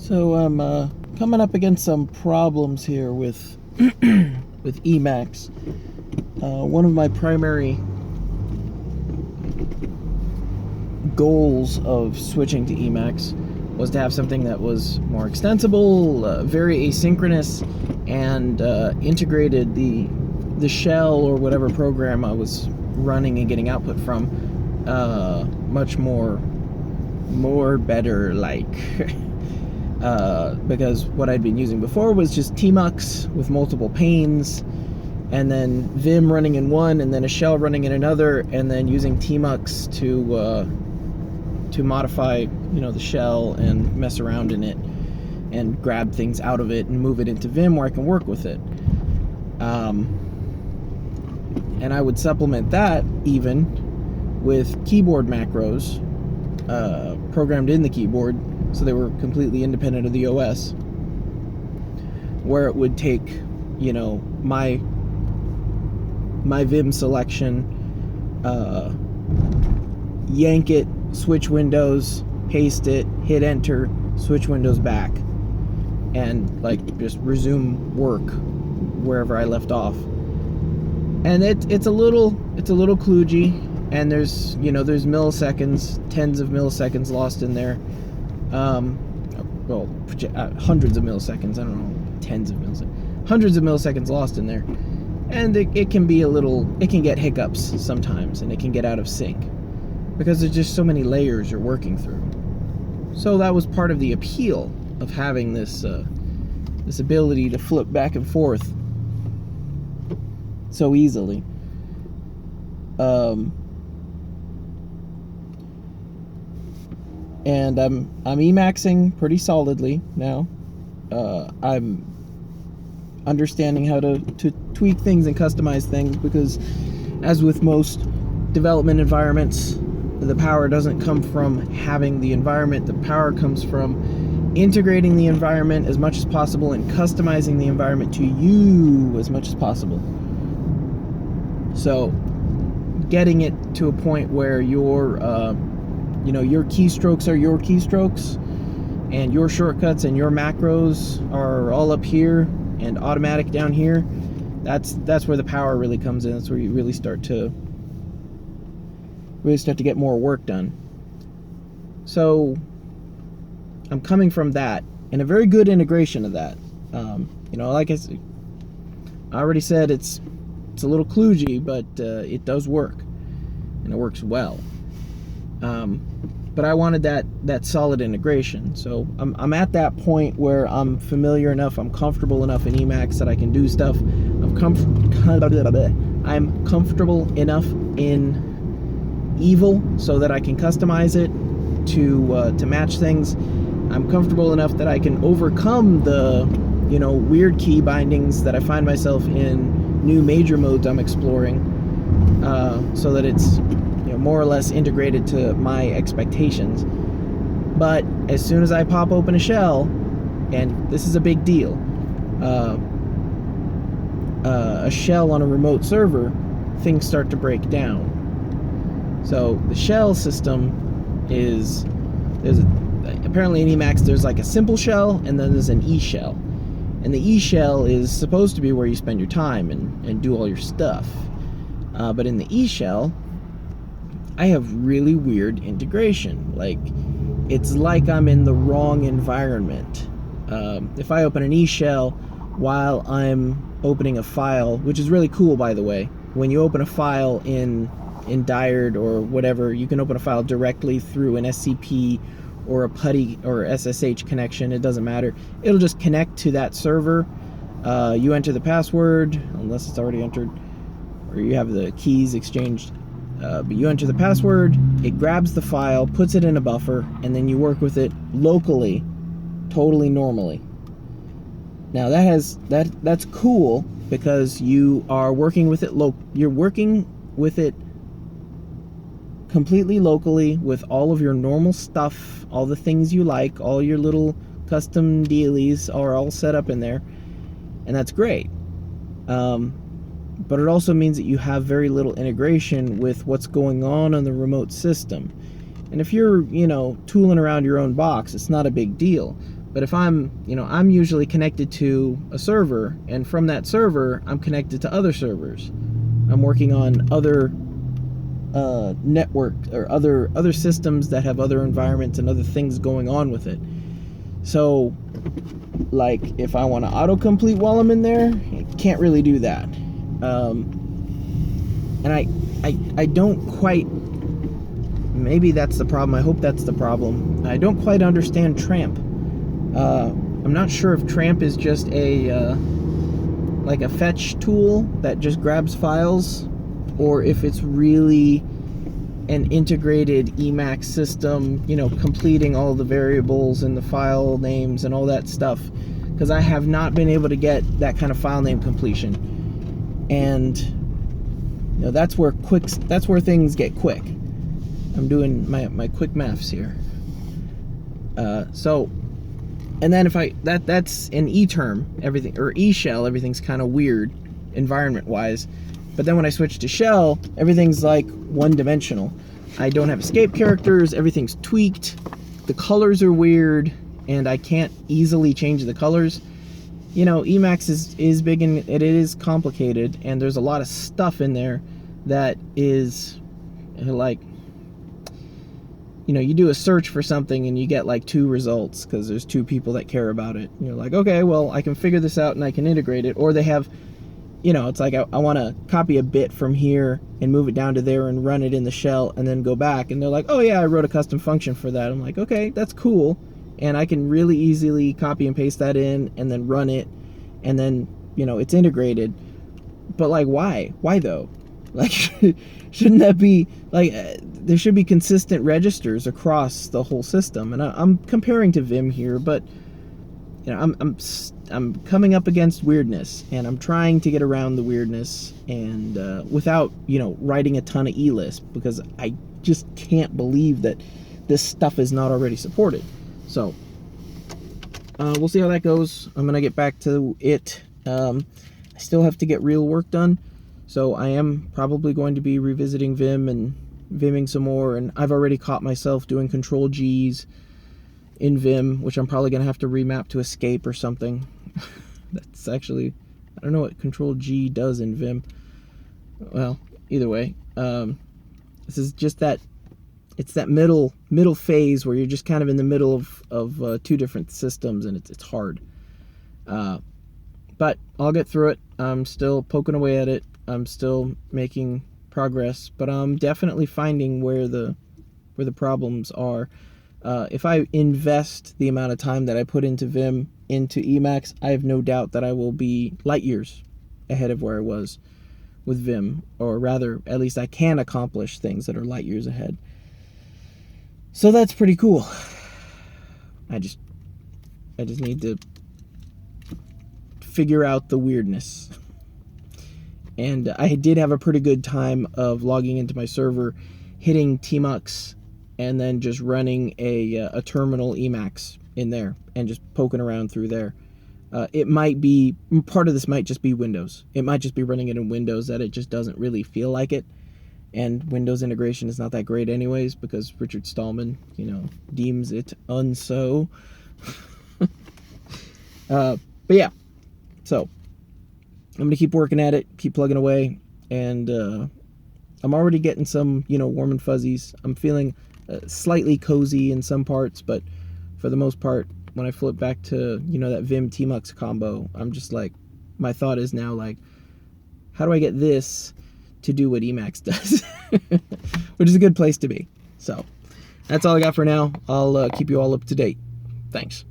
So I'm coming up against some problems here with with Emacs. One of my primary goals of switching to Emacs was to have something that was more extensible, very asynchronous, and integrated the shell or whatever program I was running and getting output from much more better like. Because what I'd been using before was just Emacs with multiple panes, and then Vim running in one, and then a shell running in another, and then using Emacs to modify, the shell and mess around in it, and grab things out of it and move it into Vim where I can work with it. And I would supplement that even with keyboard macros programmed in the keyboard, so they were completely independent of the OS, where it would take, my Vim selection, yank it, switch windows, paste it, hit enter, switch windows back, and just resume work wherever I left off. And it's a little kludgy, and there's milliseconds, tens of milliseconds lost in there. Hundreds of milliseconds, I don't know, tens of milliseconds, hundreds of milliseconds lost in there. And it can be it can get hiccups sometimes, and it can get out of sync, because there's just so many layers you're working through. So that was part of the appeal of having this ability to flip back and forth so easily. And I'm Emacsing pretty solidly now. I'm understanding how to tweak things and customize things, because as with most development environments, the power doesn't come from having the environment. The power comes from integrating the environment as much as possible and customizing the environment to you as much as possible. So getting it to a point where your keystrokes are your keystrokes, and your shortcuts and your macros are all up here and automatic down here. That's where the power really comes in. That's where you really start to get more work done. So I'm coming from that, and a very good integration of that. Like I already said, it's a little kludgy, but it does work, and it works well. But I wanted that solid integration. So I'm at that point where I'm familiar enough, I'm comfortable enough in Emacs that I can do stuff. I'm comfortable enough in Evil so that I can customize it to match things. I'm comfortable enough that I can overcome the weird key bindings that I find myself in new major modes I'm exploring, so that it's more or less integrated to my expectations. But as soon as I pop open a shell, and this is a big deal, a shell on a remote server, things start to break down. So the shell system apparently in Emacs there's like a simple shell, and then there's an E shell. And the E shell is supposed to be where you spend your time and do all your stuff. But in the E shell, I have really weird integration. It's like I'm in the wrong environment. If I open an E shell while I'm opening a file, which is really cool, by the way, when you open a file in Dired or whatever, you can open a file directly through an SCP or a PuTTY or SSH connection. It doesn't matter. It'll just connect to that server. You enter the password, unless it's already entered, or you have the keys exchanged. But you enter the password, it grabs the file, puts it in a buffer, and then you work with it locally, totally normally. Now that's cool, because you are working with it you're working with it completely locally with all of your normal stuff, all the things you like, all your little custom dealies are all set up in there, and that's great. But it also means that you have very little integration with what's going on the remote system. And if you're, tooling around your own box, it's not a big deal. But if I'm usually connected to a server, and from that server, I'm connected to other servers. I'm working on other network or other systems that have other environments and other things going on with it. So, like, if I want to autocomplete while I'm in there, I can't really do that. And I don't quite. Maybe that's the problem. I hope that's the problem. I don't quite understand Tramp. I'm not sure if Tramp is just like a fetch tool that just grabs files, or if it's really an integrated Emacs system, completing all the variables and the file names and all that stuff. Because I have not been able to get that kind of file name completion, and that's where things get quick. I'm doing my quick maths here. So, and then if that's an E term, everything, or E shell, everything's kind of weird environment wise. But then when I switch to shell, everything's like one-dimensional. I don't have escape characters, everything's tweaked, the colors are weird, and I can't easily change the colors. Emacs is big and it is complicated, and there's a lot of stuff in there that is like, you do a search for something and you get like 2 results because there's 2 people that care about it. You're like, okay, well, I can figure this out and I can integrate it. Or they have, it's like I want to copy a bit from here and move it down to there and run it in the shell and then go back. And they're like, oh yeah, I wrote a custom function for that. I'm like, okay, that's cool. And I can really easily copy and paste that in and then run it. And then, it's integrated. But like, why? Why though? Like, shouldn't that be, like, there should be consistent registers across the whole system. And I'm comparing to Vim here, but, I'm coming up against weirdness, and I'm trying to get around the weirdness, and without, writing a ton of ELISP, because I just can't believe that this stuff is not already supported. So, we'll see how that goes. I'm going to get back to it. I still have to get real work done. So I am probably going to be revisiting Vim and Vimming some more, and I've already caught myself doing Control G's in Vim, which I'm probably going to have to remap to escape or something. That's actually, I don't know what Control G does in Vim. Well, either way, this is just it's that middle phase where you're just kind of in the middle of 2 different systems, and it's hard. But I'll get through it. I'm still poking away at it. I'm still making progress, but I'm definitely finding where the problems are. If I invest the amount of time that I put into Vim into Emacs, I have no doubt that I will be light years ahead of where I was with Vim, or rather, at least I can accomplish things that are light years ahead. So that's pretty cool. I just need to figure out the weirdness. And I did have a pretty good time of logging into my server, hitting tmux, and then just running a terminal Emacs in there and just poking around through there. It might be, part of this might just be Windows. It might just be running it in Windows that it just doesn't really feel like it. And Windows integration is not that great anyways, because Richard Stallman, deems it unso. But yeah, so I'm going to keep working at it, keep plugging away, and I'm already getting some, warm and fuzzies. I'm feeling slightly cozy in some parts, but for the most part, when I flip back to, that Vim tmux combo, I'm just like, my thought is now like, how do I get this to do what Emacs does? Which is a good place to be. So that's all I got for now. I'll keep you all up to date. Thanks.